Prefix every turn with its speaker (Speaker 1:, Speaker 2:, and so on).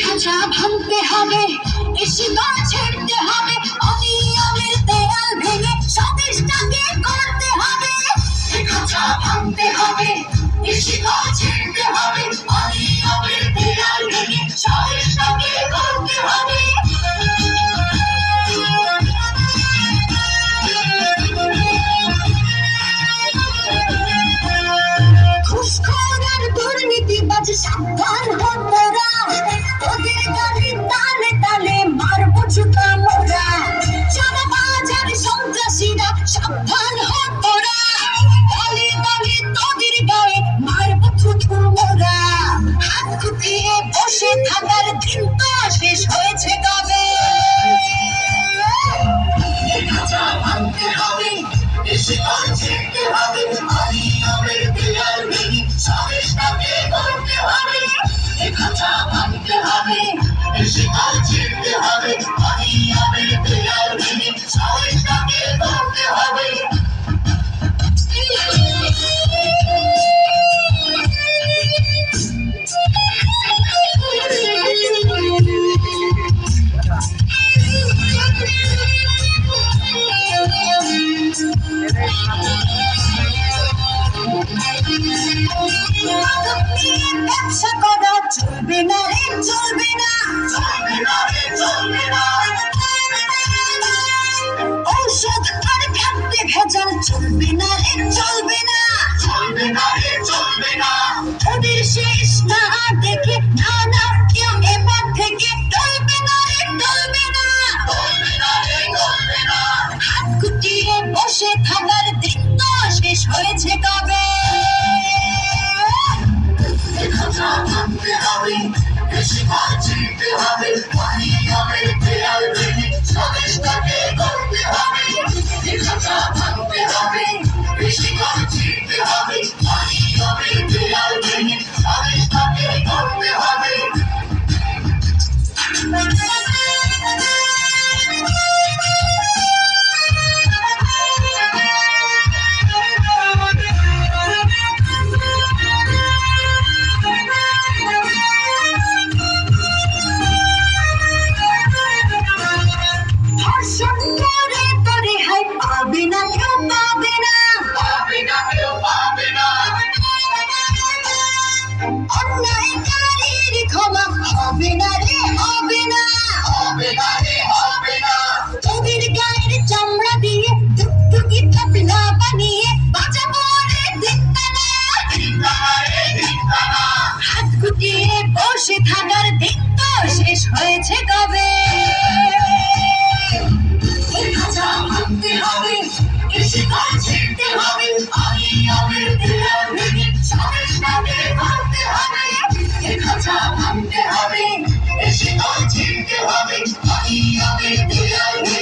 Speaker 1: খাঁচা ভাঙতে হবে, শিকল ছিঁড়তে হবে, অনিয়মের দেয়াল ভেঙে স্বদেশটাকে করতে হবে। খাঁচা ভাঙতে হবে, শিকল ছিঁড়তে হবে, অনিয়মের দেয়াল ভেঙে স্বদেশটাকে করতে হবে। ঘুষখোর আর দুর্নীতিবাজ সাবধান হ তোরা, তোদের গাড়ির তালে তালে মারবো জুতা মোরা। চাঁদাবাজ আর সন্ত্রাসীরা সাবধান হ তোরা, দলে দলে তোদের গায়ে মারবো থুথু মোরা। হাত গুটিয়ে বসে থাকার দিন তো শেষ হয়েছে কবে। খাঁচা ভাঙতে হবে, শিকল ছিঁড়তে হবে, অনিয়মের দেয়াল ভেঙে স্বদেশটাকে করতে হবে। খাঁচা ভাঙতে হবে, শিকল ছিঁড়তে হবে, অনিয়মের দেয়াল ভেঙে স্বদেশটাকে করতে হবে। ব্যবসা করা চলবে না রে, চলবে না, চলবে না রে, চলবে না। ঔষধ আর খাদ্যে ভেজাল চলবে না রে, চলবে না, চলবে না রে, চলবে না। ওদের শেষ না দেখে না কেউ এবার থেকে টলবে না রে, টলবে না, টলবে না রে, টলবে না। হাত গুটিয়ে বসে থাকার দিন তো শেষ হয়েছে কবে। খাঁচা ভাঙতে হবে, শিকল ছিঁড়তে হবে, অনিয়মের দেয়াল ভেঙে স্বদেশটাকে করতে হবে। খাঁচা ভাঙতে হবে, শিকল ছিঁড়তে হবে, অনিয়মের দেয়াল ভেঙে স্বদেশটাকে করতে হবে। ধর্ষণ করে তো রেহাই পাবে না কেউ, পাবে না, পাবে না কেউ, পাবে না। অন্যায়কারীর ক্ষমা হবে না রে, হবে না, হবে না রে, হবে না। তোদের গায়ের চামড়া দিয়ে টুকটুকি তবলা বানিয়ে বাজাবো রে দিনদানা, দিনদানা রে, দিনদানা। হাত গুটিয়ে বসে থাকার দিন তো শেষ হয়েছে কবে। খাঁচা ভাঙতে হবে, শিকল ছিঁড়তে হবে, অনিয়মের দেয়াল ভেঙে স্বদেশটাকে করতে হবে। খাঁচা ভাঙতে হবে, শিকল ছিঁড়তে হবে, অনিয়মের দেয়াল ভেঙে